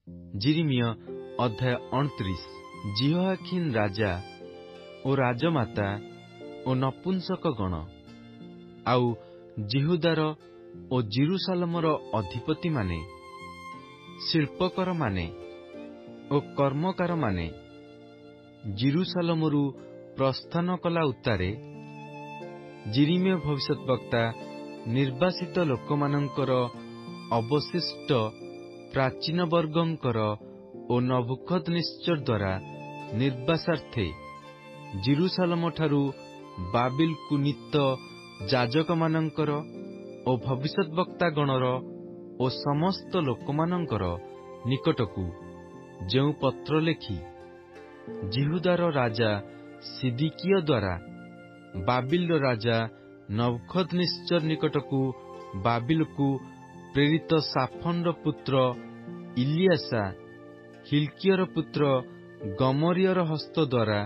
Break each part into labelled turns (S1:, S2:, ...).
S1: ଯିରିମିୟ ଅଧ୍ୟାୟ 29। ଜିହୋଆଖିନ୍ ରାଜା ଓ ରାଜମାତା ଓ ନପୁଂସକଗଣ ଆଉ ଜିହୁଦାର ଓ ଜେରୁସାଲେମର ଅଧିପତିମାନେ, ଶିଳ୍ପକରମାନେ ଓ କର୍ମକାରମାନେ ଜେରୁସାଲେମରୁ ପ୍ରସ୍ଥାନ କଲା ଉତ୍ତାରେ ଯିରିମିୟ ଭବିଷ୍ୟତବକ୍ତା ନିର୍ବାସିତ ଲୋକମାନଙ୍କର ଅବଶିଷ୍ଟ ପ୍ରାଚୀନ ବର୍ଗଙ୍କର ଓ ନବୁକଦନେସ୍ସର ଦ୍ୱାରା ନିର୍ବାସାର୍ଥେ ଜେରୁସାଲେମଠାରୁ ବାବିଲକୁ ନୀତ ଯାଜକମାନଙ୍କର ଓ ଭବିଷ୍ୟତବକ୍ତାଗଣର ଓ ସମସ୍ତ ଲୋକମାନଙ୍କର ନିକଟକୁ ଯେଉଁ ପତ୍ର ଲେଖି ଜିହୁଦାର ରାଜା ସିଦିକିୟ ଦ୍ୱାରା ବାବିଲର ରାଜା ନବୁକଦନେସ୍ସର ନିକଟକୁ ବାବିଲକୁ ପ୍ରେରିତ ସାଫନର ପୁତ୍ର ଇଲିଆସା ହିଲ୍କିୟର ପୁତ୍ର ଗମରିୟର ହସ୍ତ ଦ୍ୱାରା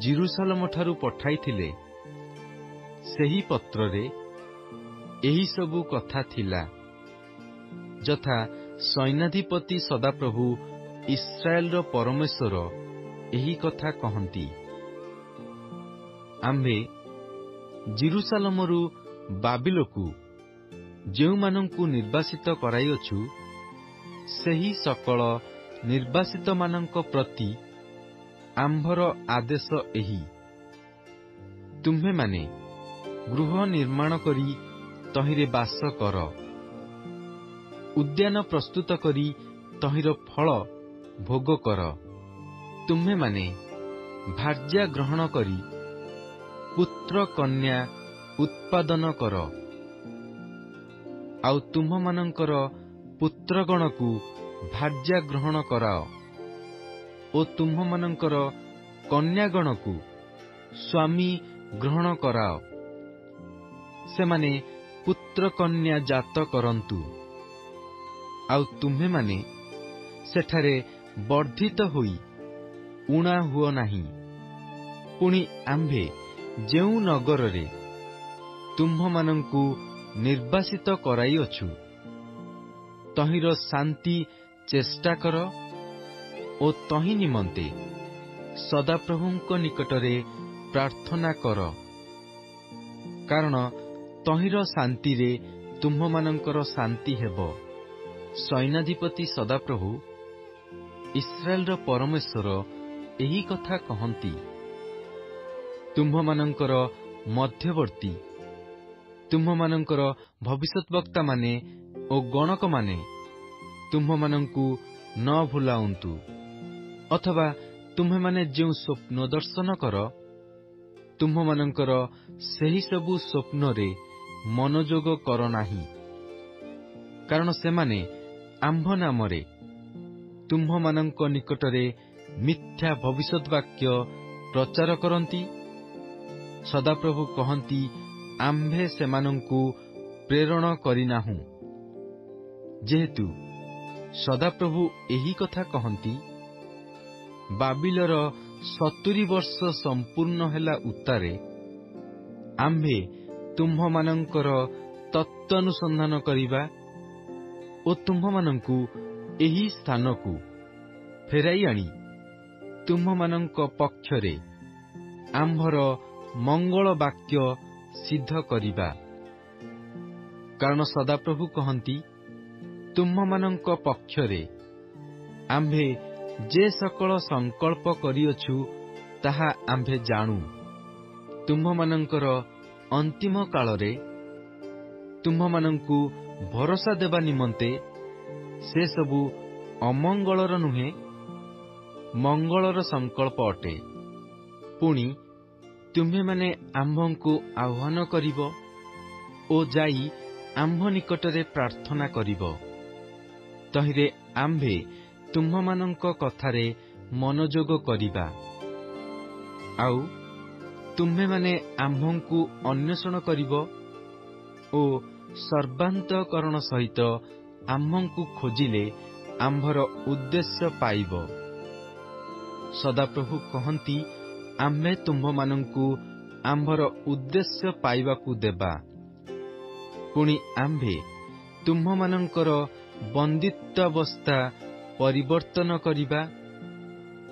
S1: ଜେରୁସାଲେମଠାରୁ ପଠାଇଥିଲେ, ସେହି ପତ୍ରରେ ଏହିସବୁ କଥା ଥିଲା, ଯଥା ସୈନ୍ୟାଧିପତି ସଦାପ୍ରଭୁ ଇସ୍ରାଏଲର ପରମେଶ୍ୱର ଏହି କଥା କହନ୍ତି, ଆମ୍ଭେ ଜେରୁସାଲେମରୁ ବାବିଲକୁ ଯେଉଁମାନଙ୍କୁ ନିର୍ବାସିତ କରାଇଅଛୁ, ସେହି ସକଳ ନିର୍ବାସିତମାନଙ୍କ ପ୍ରତି ଆମ୍ଭର ଆଦେଶ ଏହି, ତୁମ୍ଭେମାନେ ଗୃହ ନିର୍ମାଣ କରି ତହିଁରେ ବାସ କର, ଉଦ୍ୟାନ ପ୍ରସ୍ତୁତ କରି ତହିଁର ଫଳ ଭୋଗ କର। ତୁମ୍ଭେମାନେ ଭାର୍ଯ୍ୟା ଗ୍ରହଣ କରି ପୁତ୍ର କନ୍ୟା ଉତ୍ପାଦନ କର, ଆଉ ତୁମ୍ଭମାନଙ୍କର ପୁତ୍ରଗଣକୁ ଭାର୍ଯ୍ୟା ଗ୍ରହଣ କରାଅ ଓ ତୁମ୍ଭମାନଙ୍କର କନ୍ୟାଗଣକୁ ସ୍ୱାମୀ ଗ୍ରହଣ କରାଅ। ସେମାନେ ପୁତ୍ରକନ୍ୟା ଜାତ କରନ୍ତୁ, ଆଉ ତୁମ୍ଭେମାନେ ସେଠାରେ ବର୍ଦ୍ଧିତ ହୋଇ ଊଣା ହୁଅ ନାହିଁ। ପୁଣି ଆମ୍ଭେ ଯେଉଁ ନଗରରେ ତୁମ୍ଭମାନଙ୍କୁ ନିର୍ବାସିତ କରାଇଅଛୁ, ତହିଁର ଶାନ୍ତି ଚେଷ୍ଟା କର ଓ ତହିଁ ନିମନ୍ତେ ସଦାପ୍ରଭୁଙ୍କ ନିକଟରେ ପ୍ରାର୍ଥନା କର, କାରଣ ତହିଁର ଶାନ୍ତିରେ ତୁମ୍ଭମାନଙ୍କର ଶାନ୍ତି ହେବ। ସୈନ୍ୟାଧିପତି ସଦାପ୍ରଭୁ ଇସ୍ରାଏଲର ପରମେଶ୍ୱର ଏହି କଥା କହନ୍ତି, ତୁମ୍ଭମାନଙ୍କର ମଧ୍ୟବର୍ତ୍ତୀ, ତୁମ୍ଭମାନଙ୍କର ଭବିଷ୍ୟତବକ୍ତାମାନେ ଓ ଗଣକମାନେ ତୁମ୍ଭମାନଙ୍କୁ ନ ଭୁଲାଉନ୍ତୁ, ଅଥବା ତୁମ୍ଭେମାନେ ଯେଉଁ ସ୍ୱପ୍ନ ଦର୍ଶନ କର, ତୁମ୍ଭମାନଙ୍କର ସେହି ସବୁ ସ୍ୱପ୍ନରେ ମନୋଯୋଗ କର ନାହିଁ, କାରଣ ସେମାନେ ଆମ୍ଭ ନାମରେ ତୁମ୍ଭମାନଙ୍କ ନିକଟରେ ମିଥ୍ୟା ଭବିଷ୍ୟତବାକ୍ୟ ପ୍ରଚାର କରନ୍ତି। ସଦାପ୍ରଭୁ କହନ୍ତି, ଆମ୍ଭେ ସେମାନଙ୍କୁ ପ୍ରେରଣ କରିନାହୁଁ। ଯେହେତୁ ସଦାପ୍ରଭୁ ଏହି କଥା କହନ୍ତି, ବାବିଲର 70 ବର୍ଷ ସମ୍ପୂର୍ଣ୍ଣ ହେଲା ଉତ୍ତାରେ ଆମ୍ଭେ ତୁମ୍ଭମାନଙ୍କର ତତ୍ତ୍ୱାନୁସନ୍ଧାନ କରିବା ଓ ତୁମ୍ଭମାନଙ୍କୁ ଏହି ସ୍ଥାନକୁ ଫେରାଇ ଆଣି ତୁମ୍ଭମାନଙ୍କ ପକ୍ଷରେ ଆମ୍ଭର ମଙ୍ଗଳ ବାକ୍ୟ ସିଦ୍ଧ କରିବା। କାରଣ ସଦାପ୍ରଭୁ କହନ୍ତି, ତୁମ୍ଭମାନଙ୍କ ପକ୍ଷରେ ଆମ୍ଭେ ଯେ ସକଳ ସଂକଳ୍ପ କରିଅଛୁ, ତାହା ଆମ୍ଭେ ଜାଣୁ। ତୁମ୍ଭମାନଙ୍କର ଅନ୍ତିମ କାଳରେ ତୁମ୍ଭମାନଙ୍କୁ ଭରସା ଦେବା ନିମନ୍ତେ ସେସବୁ ଅମଙ୍ଗଳର ନୁହେଁ, ମଙ୍ଗଳର ସଂକଳ୍ପ ଅଟେ। ପୁଣି ତୁମ୍ଭେମାନେ ଆମ୍ଭଙ୍କୁ ଆହ୍ୱାନ କରିବ ଓ ଯାଇ ଆମ୍ଭ ନିକଟରେ ପ୍ରାର୍ଥନା କରିବ, ତହିଁରେ ଆମ୍ଭେ ତୁମ୍ଭମାନଙ୍କ କଥାରେ ମନୋଯୋଗ କରିବା। ଆଉ ତୁମ୍ଭେମାନେ ଆମ୍ଭଙ୍କୁ ଅନ୍ୱେଷଣ କରିବ ଓ ସର୍ବାନ୍ତଃକରଣ ସହିତ ଆମ୍ଭଙ୍କୁ ଖୋଜିଲେ ଆମ୍ଭର ଉଦ୍ଦେଶ୍ୟ ପାଇବ। ସଦାପ୍ରଭୁ କହନ୍ତି, ଆମ୍ଭେ ତୁମ୍ଭମାନଙ୍କୁ ଆମ୍ଭର ଉଦ୍ଦେଶ୍ୟ ପାଇବାକୁ ଦେବା। ପୁଣି ଆମ୍ଭେ ତୁମ୍ଭମାନଙ୍କର ବନ୍ଦିତ୍ୱାବସ୍ଥା ପରିବର୍ତ୍ତନ କରିବା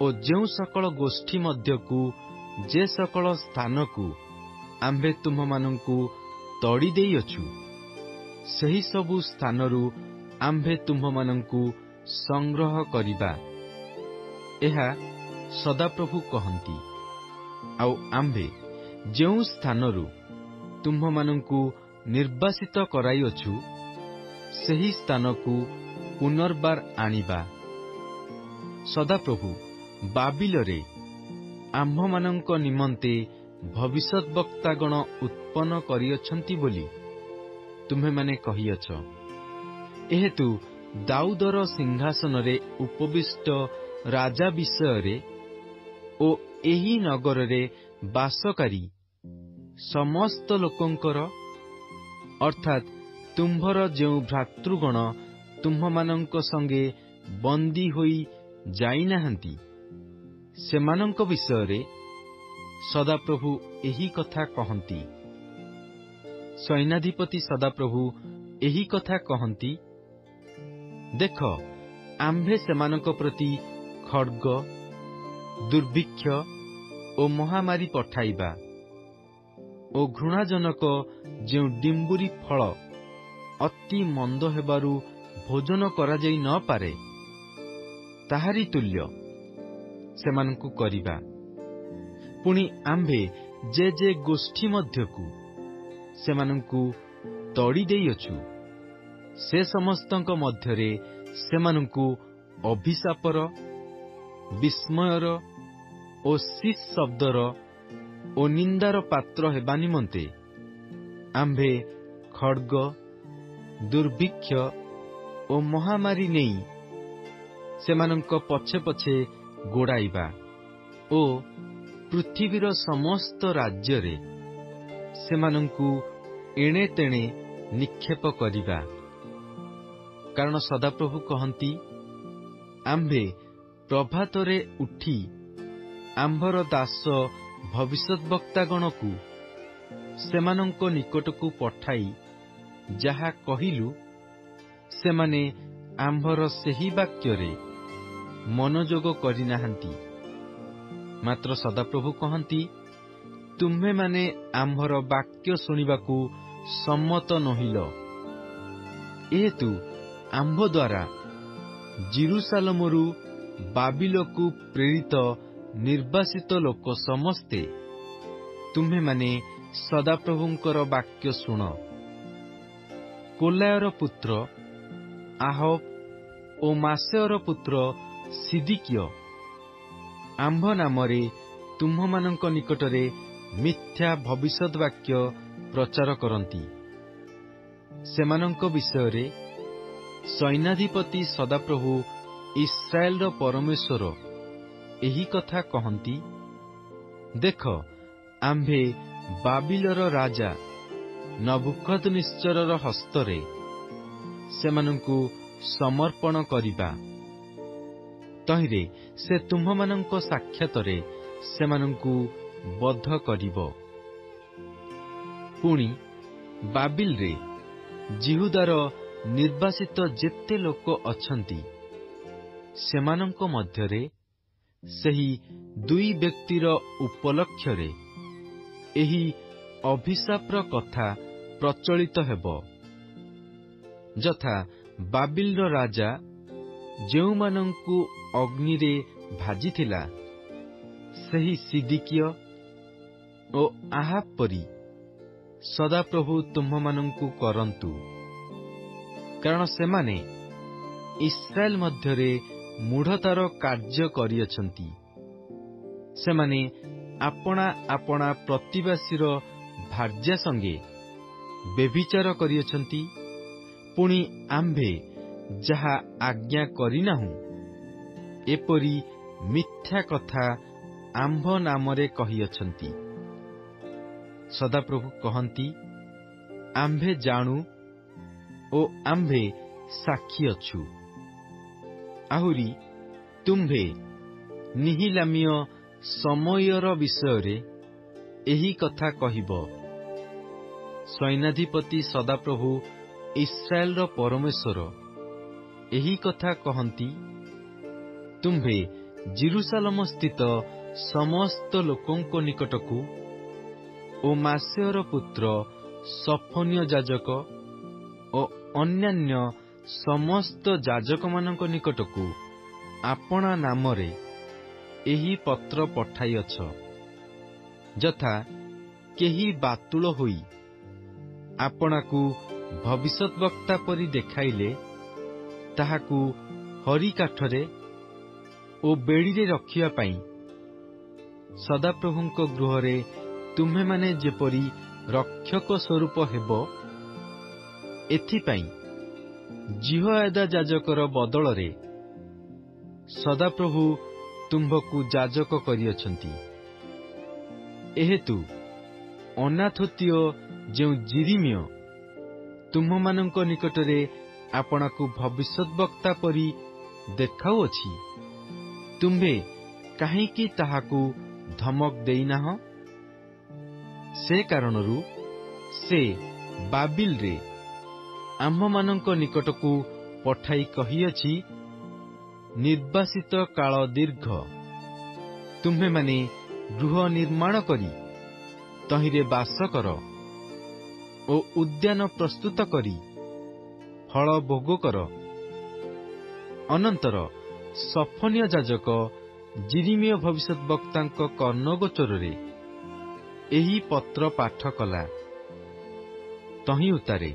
S1: ଓ ଯେଉଁ ସକଳ ଗୋଷ୍ଠୀ ମଧ୍ୟକୁ ଯେ ସକଳ ସ୍ଥାନକୁ ଆମ୍ଭେ ତୁମ୍ଭମାନଙ୍କୁ ତଡ଼ି ଦେଇଅଛୁ, ସେହି ସବୁ ସ୍ଥାନରୁ ଆମ୍ଭେ ତୁମ୍ଭମାନଙ୍କୁ ସଂଗ୍ରହ କରିବା। ଏହା ସଦାପ୍ରଭୁ କହନ୍ତି। ଆଉ ଆମ୍ଭେ ଯେଉଁ ସ୍ଥାନରୁ ତୁମ୍ଭମାନଙ୍କୁ ନିର୍ବାସିତ କରାଇଅଛୁ, ସେହି ସ୍ଥାନକୁ ପୁନର୍ବାର ଆଣିବା। ସଦାପ୍ରଭୁ ବାବିଲରେ ଆମ୍ଭମାନଙ୍କ ନିମନ୍ତେ ଭବିଷ୍ୟଦ୍ବକ୍ତାଗଣ ଉତ୍ପନ୍ନ କରିଅଛନ୍ତି ବୋଲି ତୁମ୍ଭେମାନେ କହିଅଛ। ଏହେତୁ ଦାଉଦର ସିଂହାସନରେ ଉପବିଷ୍ଟ ରାଜା ବିଷୟରେ ଓ ଏହି ନଗରରେ ବାସକାରୀ ସମସ୍ତ ଲୋକଙ୍କର, ଅର୍ଥାତ୍ ତୁମ୍ଭର ଯେଉଁ ଭ୍ରାତୃଗଣ ତୁମ୍ଭମାନଙ୍କ ସଙ୍ଗେ ବନ୍ଦୀ ହୋଇ ଯାଇନାହାନ୍ତି, ସେମାନଙ୍କ ବିଷୟରେ ସଦାପ୍ରଭୁ ଏହି କଥା କହନ୍ତି। ସୈନ୍ୟାଧିପତି ସଦାପ୍ରଭୁ ଏହି କଥା କହନ୍ତି, ଦେଖ, ଆମ୍ଭେ ସେମାନଙ୍କ ପ୍ରତି ଖଡ୍ଗ, ଦୁର୍ଭିକ୍ଷ ଓ ମହାମାରୀ ପଠାଇବା ଓ ଘୃଣାଜନକ ଯେଉଁ ଡିମ୍ବୁରି ଫଳ ଅତି ମନ୍ଦ ହେବାରୁ ଭୋଜନ କରାଯାଇ ନ ପାରେ, ତାହାରି ତୁଲ୍ୟ ସେମାନଙ୍କୁ କରିବା। ପୁଣି ଆମ୍ଭେ ଯେ ଗୋଷ୍ଠୀ ମଧ୍ୟକୁ ସେମାନଙ୍କୁ ତଡ଼ି ଦେଇଅଛୁ, ସେ ସମସ୍ତଙ୍କ ମଧ୍ୟରେ ସେମାନଙ୍କୁ ଅଭିଶାପର, ବିସ୍ମୟର ଓ ଶିସ୍ ଶବ୍ଦର ଓ ନିନ୍ଦାର ପାତ୍ର ହେବା ନିମନ୍ତେ ଆମ୍ଭେ ଖଡ୍ଗ, ଦୁର୍ଭିକ୍ଷ ଓ ମହାମାରୀ ନେଇ ସେମାନଙ୍କ ପଛେ ପଛେ ଗୋଡ଼ାଇବା ଓ ପୃଥିବୀର ସମସ୍ତ ରାଜ୍ୟରେ ସେମାନଙ୍କୁ ଏଣେ ତେଣେ ନିକ୍ଷେପ କରିବା। କାରଣ ସଦାପ୍ରଭୁ କହନ୍ତି, ଆମ୍ଭେ ପ୍ରଭାତରେ ଉଠି ଆମ୍ଭର ଦାସ ଭବିଷ୍ୟଦ୍ବକ୍ତାଗଣକୁ ସେମାନଙ୍କ ନିକଟକୁ ପଠାଇ ଯାହା କହିଲୁ, ସେମାନେ ଆମ୍ଭର ସେହି ବାକ୍ୟରେ ମନୋଯୋଗ କରିନାହାନ୍ତି। ମାତ୍ର ସଦାପ୍ରଭୁ କହନ୍ତି, ତୁମ୍ଭେମାନେ ଆମ୍ଭର ବାକ୍ୟ ଶୁଣିବାକୁ ସମ୍ମତ ନୋହିଲ। ଏହେତୁ ଆମ୍ଭ ଦ୍ୱାରା ଜିରୁସାଲମରୁ ବାବିଲକୁ ପ୍ରେରିତ ନିର୍ବାସିତ ଲୋକ ସମସ୍ତେ ତୁମ୍ଭେମାନେ ସଦାପ୍ରଭୁଙ୍କର ବାକ୍ୟ ଶୁଣ। କୋଲାୟର ପୁତ୍ର ଆହବ ଓ ମାସେୟର ପୁତ୍ର ସିଦିକିୟ ଆମ୍ଭ ନାମରେ ତୁମ୍ଭମାନଙ୍କ ନିକଟରେ ମିଥ୍ୟା ଭବିଷ୍ୟତ୍ ବାକ୍ୟ ପ୍ରଚାର କରନ୍ତି। ସେମାନଙ୍କ ବିଷୟରେ ସୈନ୍ୟାଧିପତି ସଦାପ୍ରଭୁ ଇସ୍ରାଏଲର ପରମେଶ୍ୱର ଏହି କଥା କହନ୍ତି, ଦେଖ, ଆମ୍ଭେ ବାବିଲର ରାଜା ନବୁକଦ୍ନେଚ୍ଚରର ହସ୍ତରେ ସେମାନଙ୍କୁ ସମର୍ପଣ କରିବା। ତହିଁରେ ସେ ତୁମ୍ଭମାନଙ୍କ ସାକ୍ଷାତରେ ସେମାନଙ୍କୁ ବଧ କରିବ। ପୁଣି ବାବିଲରେ ଜିହୁଦାର ନିର୍ବାସିତ ଯେତେ ଲୋକ ଅଛନ୍ତି, ସେମାନଙ୍କ ମଧ୍ୟରେ ସେହି ଦୁଇ ବ୍ୟକ୍ତିର ଉପଲକ୍ଷରେ ଏହି ଅଭିଶାପର କଥା ପ୍ରଚଳିତ ହେବ, ଯଥା ବାବିଲର ରାଜା ଯେଉଁମାନଙ୍କୁ ଅଗ୍ନିରେ ଭାଜିଥିଲା, ସେହି ସିଦିକିୟ ଓ ଆହାବ ପରି ସଦାପ୍ରଭୁ ତୁମ୍ଭମାନଙ୍କୁ କରନ୍ତୁ। କାରଣ ସେମାନେ ଇସ୍ରାଏଲ ମଧ୍ୟରେ ମୂଢ଼ତାର କାର୍ଯ୍ୟ କରିଅଛନ୍ତି। ସେମାନେ ଆପଣା ଆପଣା ପ୍ରତିବାସୀର ଭାର୍ଯ୍ୟା ସଙ୍ଗେ ବ୍ୟଭିଚାର କରିଅଛନ୍ତି। ପୁଣି ଆମ୍ଭେ ଯାହା ଆଜ୍ଞା କରିନାହୁଁ, ଏପରି ମିଥ୍ୟା କଥା ଆମ୍ଭ ନାମରେ କହିଅଛନ୍ତି। ସଦାପ୍ରଭୁ କହନ୍ତି, ଆମ୍ଭେ ଜାଣୁ ଓ ଆମ୍ଭେ ସାକ୍ଷୀ ଅଛୁ। ଆହୁରି ତୁମ୍ଭେ ନିହିଲାମୀୟ ସମୟର ବିଷୟରେ ଏହି କଥା କହିବ। ସୈନ୍ୟାଧିପତି ସଦାପ୍ରଭୁ ଇସ୍ରାଏଲର ପରମେଶ୍ୱର ଏହି କଥା କହନ୍ତି, ତୁମ୍ଭେ ଜେରୁସାଲେମ ସ୍ଥିତ ସମସ୍ତ ଲୋକଙ୍କ ନିକଟକୁ ଓ ମାସେୟର ପୁତ୍ର ସଫନ୍ୟ ଯାଜକ ଓ ଅନ୍ୟାନ୍ୟ ସମସ୍ତ ଯାଜକମାନଙ୍କ ନିକଟକୁ ଆପଣା ନାମରେ ଏହି ପତ୍ର ପଠାଇଅଛ, ଯଥା କେହି ବାତୁଳ ହୋଇ ଆପଣାକୁ ଭବିଷ୍ୟତବକ୍ତା ପରି ଦେଖାଇଲେ ତାହାକୁ ହରିକାଠରେ ଓ ବେଡ଼ିରେ ରଖିବା ପାଇଁ ସଦାପ୍ରଭୁଙ୍କ ଗୃହରେ ତୁମ୍ଭେମାନେ ଯେପରି ରକ୍ଷକ ସ୍ୱରୂପ ହେବ, ଏଥିପାଇଁ ଜିହୋୟାଦା ଯାଜକର ବଦଳରେ ସଦାପ୍ରଭୁ ତୁମ୍ଭକୁ ଯାଜକ କରିଅଛନ୍ତି। ଏହେତୁ ଅନାଥୋତୀୟ ଯେଉଁ ଯିରିମିୟ ତୁମ୍ଭମାନଙ୍କ ନିକଟରେ ଆପଣାକୁ ଭବିଷ୍ୟତବକ୍ତା ପରି ଦେଖାଉଅଛି, ତୁମ୍ଭେ କାହିଁକି ତାହାକୁ ଧମକ ଦେଇନାହଁ? ସେ କାରଣରୁ ସେ ବାବିଲରେ ଆମ୍ଭମାନଙ୍କ ନିକଟକୁ ପଠାଇ କହିଅଛି, ନିର୍ବାସିତ କାଳ ଦୀର୍ଘ, ତୁମ୍ଭେମାନେ ଗୃହ ନିର୍ମାଣ କରି ତହିଁରେ ବାସ କର ଓ ଉଦ୍ୟାନ ପ୍ରସ୍ତୁତ କରି ଫଳ ଭୋଗ କର। ଅନନ୍ତର ସଫନ୍ୟ ଯାଜକ ଯିରିମିୟ ଭବିଷ୍ୟତବକ୍ତାଙ୍କ କର୍ଣ୍ଣଗୋଚରରେ ଏହି ପତ୍ର ପାଠ କଲା। ତହିଁ ଉତ୍ତାରେ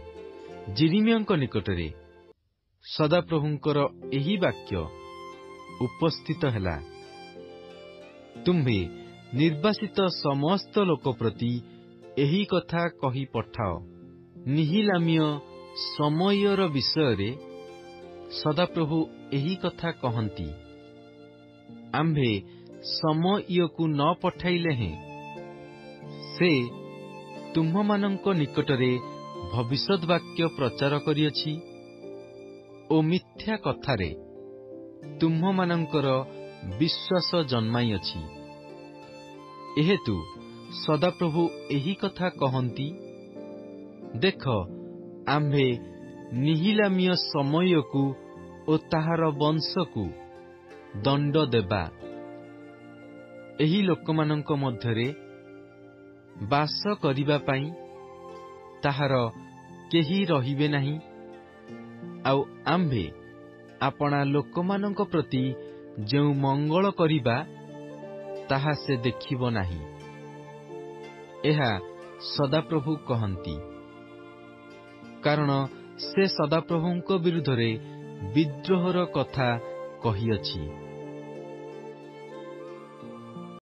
S1: ଯିରିମିୟଙ୍କ ନିକଟରେ ସଦାପ୍ରଭୁଙ୍କର ଏହି ବାକ୍ୟ ଉପସ୍ଥିତ ହେଲା। ତୁମ୍ଭେ ନିର୍ବାସିତ ସମସ୍ତ ଲୋକ ପ୍ରତି ଏହି କଥା କହି ପଠାଅ, ନିହିଲାମୀୟ ସମୟର ବିଷୟରେ ସଦାପ୍ରଭୁ ଏହି କଥା କହନ୍ତି, ଆମ୍ଭେ ସମୟକୁ ନ ପଠାଇଲେ ହେଁ ସେ ତୁମ୍ଭମାନଙ୍କ ନିକଟରେ ଭବିଷ୍ୟତ ବାକ୍ୟ ପ୍ରଚାର କରିଅଛି ଓ ମିଥ୍ୟା କଥାରେ ତୁମ୍ଭମାନଙ୍କର ବିଶ୍ୱାସ ଜନ୍ମାଇଅଛି। ଏହେତୁ ସଦାପ୍ରଭୁ ଏହି କଥା କହନ୍ତି, ଦେଖ, ଆମ୍ଭେ ନିହିଲାମୀୟ ସମୟକୁ ଓ ତାହାର ବଂଶକୁ ଦଣ୍ଡ ଦେବା। ଏହି ଲୋକମାନଙ୍କ ମଧ୍ୟରେ ବାସ କରିବା ପାଇଁ ତାହାର କେହି ରହିବେ ନାହିଁ, ଆଉ ଆମ୍ଭେ ଆପଣା ଲୋକମାନଙ୍କ ପ୍ରତି ଯେଉଁ ମଙ୍ଗଳ କରିବା ତାହା ସେ ଦେଖିବ ନାହିଁ। ଏହା ସଦାପ୍ରଭୁ କହନ୍ତି, କାରଣ ସେ ସଦାପ୍ରଭୁଙ୍କ ବିରୁଦ୍ଧରେ ବିଦ୍ରୋହର କଥା କହିଅଛି।